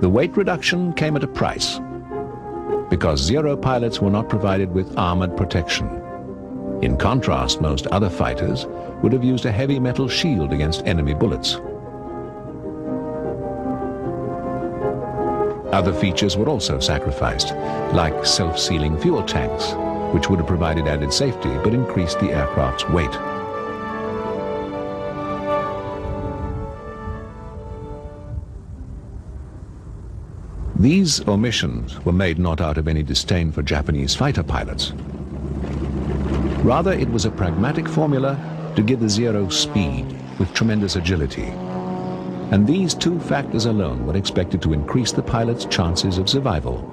The weight reduction came at a price, because Zero pilots were not provided with armored protection. In contrast, most other fighters would have used a heavy metal shield against enemy bullets. Other features were also sacrificed, like self-sealing fuel tanks, which would have provided added safety but increased the aircraft's weight. These omissions were made not out of any disdain for Japanese fighter pilots. Rather, it was a pragmatic formula to give the Zero speed with tremendous agility. And these two factors alone were expected to increase the pilot's chances of survival,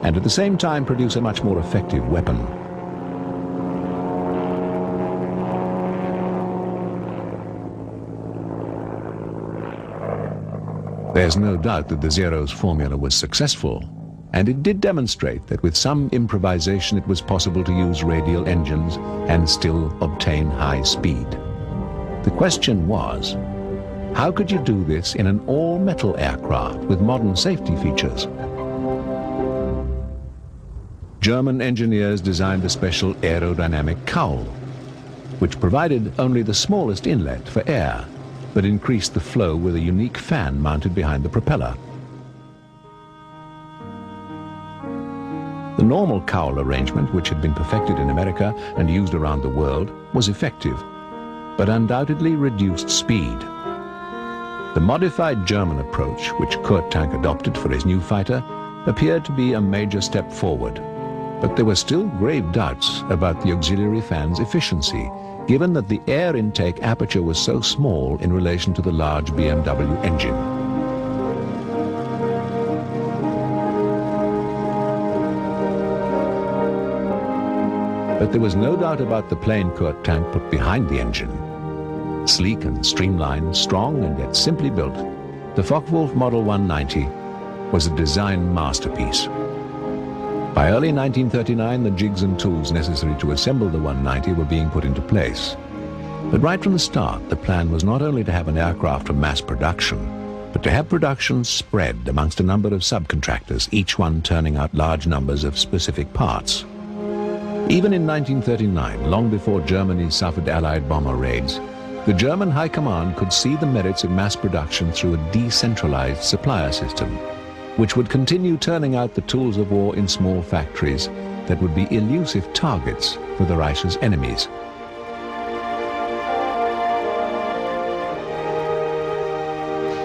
and at the same time produce a much more effective weapon. There's no doubt that the Zero's formula was successful, and it did demonstrate that with some improvisation it was possible to use radial engines and still obtain high speed. The question was, how could you do this in an all-metal aircraft with modern safety features? German engineers designed a special aerodynamic cowl, which provided only the smallest inlet for air, but increased the flow with a unique fan mounted behind the propeller. The normal cowl arrangement, which had been perfected in America and used around the world, was effective, but undoubtedly reduced speed. The modified German approach, which Kurt Tank adopted for his new fighter, appeared to be a major step forward. But there were still grave doubts about the auxiliary fan's efficiency, given that the air intake aperture was so small in relation to the large BMW engine. But there was no doubt about the plane Kurt Tank put behind the engine. Sleek and streamlined, strong and yet simply built, the Focke-Wulf Model 190 was a design masterpiece. By early 1939, the jigs and tools necessary to assemble the 190 were being put into place. But right from the start, the plan was not only to have an aircraft for mass production, but to have production spread amongst a number of subcontractors, each one turning out large numbers of specific parts. Even in 1939, long before Germany suffered Allied bomber raids, the German High Command could see the merits of mass production through a decentralized supplier system, which would continue turning out the tools of war in small factories that would be elusive targets for the Reich's enemies.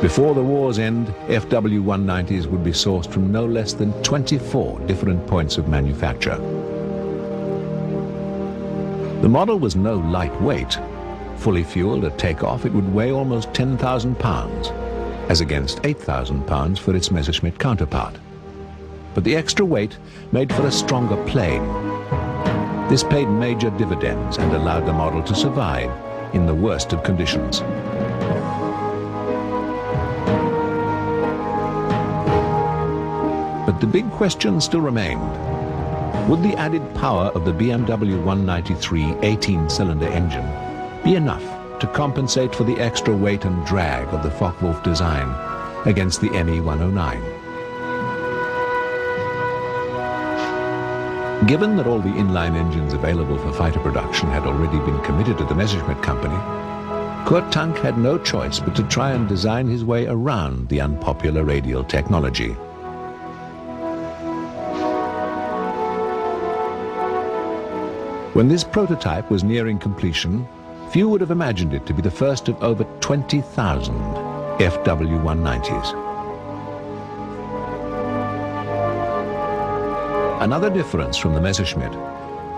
Before the war's end, FW-190s would be sourced from no less than 24 different points of manufacture. The model was no lightweight. Fully fueled at takeoff, it would weigh almost 10,000 pounds, as against 8,000 pounds for its Messerschmitt counterpart. But the extra weight made for a stronger plane. This paid major dividends and allowed the model to survive in the worst of conditions. But the big question still remained. Would the added power of the BMW 193 18-cylinder engine be enough to compensate for the extra weight and drag of the Focke-Wulf design against the ME 109? Given that all the inline engines available for fighter production had already been committed to the Messerschmitt company, Kurt Tank had no choice but to try and design his way around the unpopular radial technology. When this prototype was nearing completion, few would have imagined it to be the first of over 20,000 FW-190s. Another difference from the Messerschmitt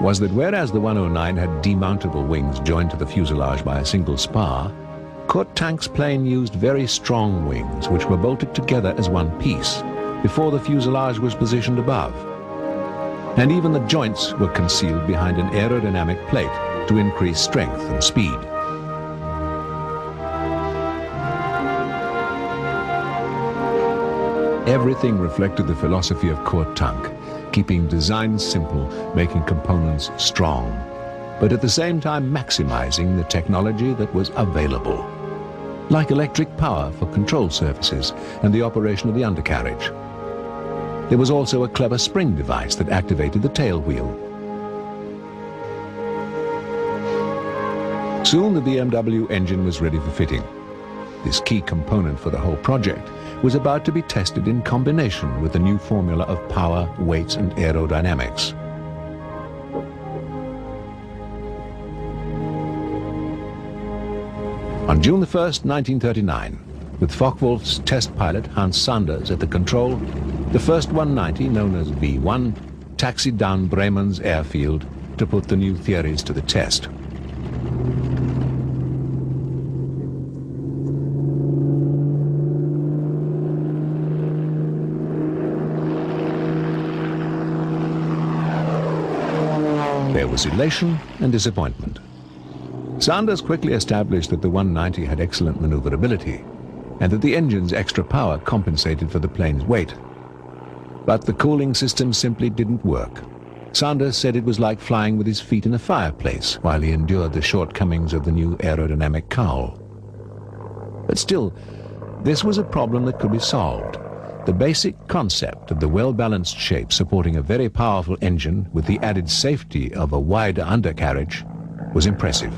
was that whereas the 109 had demountable wings joined to the fuselage by a single spar, Kurt Tank's plane used very strong wings which were bolted together as one piece before the fuselage was positioned above. And even the joints were concealed behind an aerodynamic plate to increase strength and speed. Everything reflected the philosophy of Kurt Tank, keeping design simple, making components strong, but at the same time maximizing the technology that was available. like electric power for control surfaces and the operation of the undercarriage. There was also a clever spring device that activated the tail wheel. Soon the BMW engine was ready for fitting. This key component for the whole project was about to be tested in combination with the new formula of power, weight and aerodynamics. On June 1st, 1939, with Focke-Wulf's test pilot Hans Sanders at the control, the first 190, known as B-1, taxied down Bremen's airfield to put the new theories to the test. There was elation and disappointment. Sanders quickly established that the 190 had excellent maneuverability and that the engine's extra power compensated for the plane's weight. But the cooling system simply didn't work. Sanders said it was like flying with his feet in a fireplace while he endured the shortcomings of the new aerodynamic cowl. But still, this was a problem that could be solved. The basic concept of the well-balanced shape supporting a very powerful engine with the added safety of a wider undercarriage was impressive.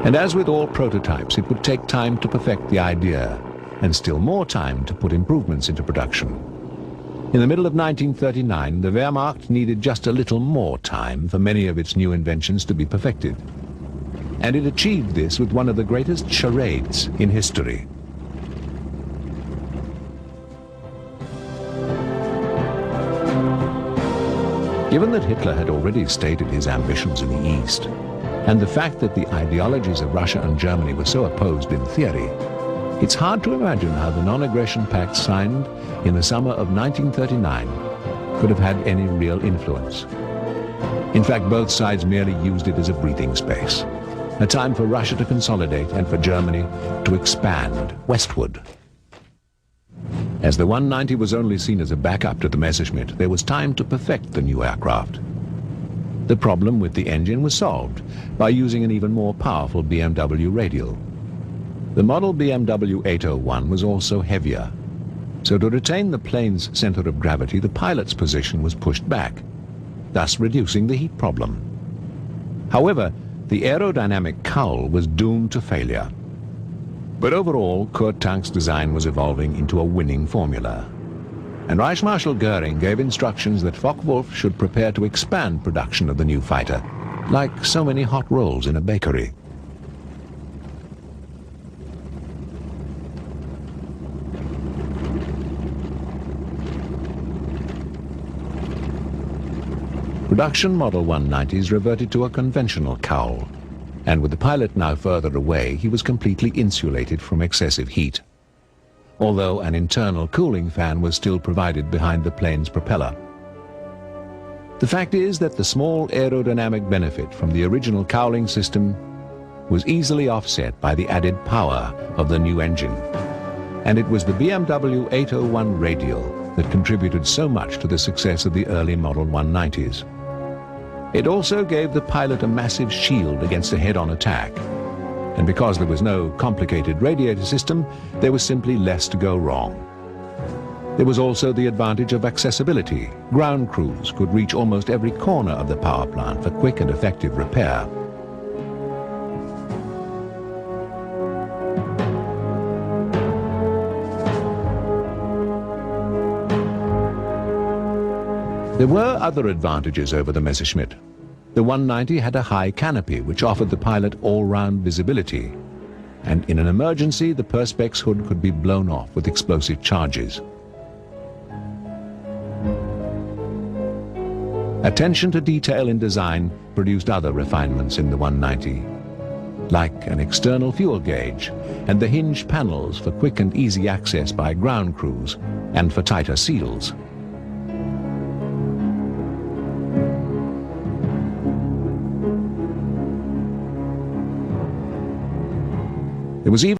And as with all prototypes, it would take time to perfect the idea, and still more time to put improvements into production. In the middle of 1939, the Wehrmacht needed just a little more time for many of its new inventions to be perfected. And it achieved this with one of the greatest charades in history. Given that Hitler had already stated his ambitions in the East, and the fact that the ideologies of Russia and Germany were so opposed in theory, it's hard to imagine how the non-aggression pact signed in the summer of 1939 could have had any real influence. In fact, both sides merely used it as a breathing space, a time for Russia to consolidate and for Germany to expand westward. As the 190 was only seen as a backup to the Messerschmitt, there was time to perfect the new aircraft. The problem with the engine was solved by using an even more powerful BMW radial. The model BMW 801 was also heavier, so to retain the plane's center of gravity, the pilot's position was pushed back, thus reducing the heat problem. However, the aerodynamic cowl was doomed to failure. But overall, Kurt Tank's design was evolving into a winning formula. And Reich Marshal Goering gave instructions that Focke-Wulf should prepare to expand production of the new fighter, like so many hot rolls in a bakery. Production Model 190s reverted to a conventional cowl, and with the pilot now further away, he was completely insulated from excessive heat, although an internal cooling fan was still provided behind the plane's propeller. The fact is that the small aerodynamic benefit from the original cowling system was easily offset by the added power of the new engine, and it was the BMW 801 radial that contributed so much to the success of the early Model 190s. It also gave the pilot a massive shield against a head-on attack, and because there was no complicated radiator system, there was simply less to go wrong. There was also the advantage of accessibility. Ground crews could reach almost every corner of the power plant for quick and effective repair. There were other advantages over the Messerschmitt. The 190 had a high canopy which offered the pilot all-round visibility, and in an emergency the Perspex hood could be blown off with explosive charges. Attention to detail in design produced other refinements in the 190, like an external fuel gauge and the hinged panels for quick and easy access by ground crews and for tighter seals. There was even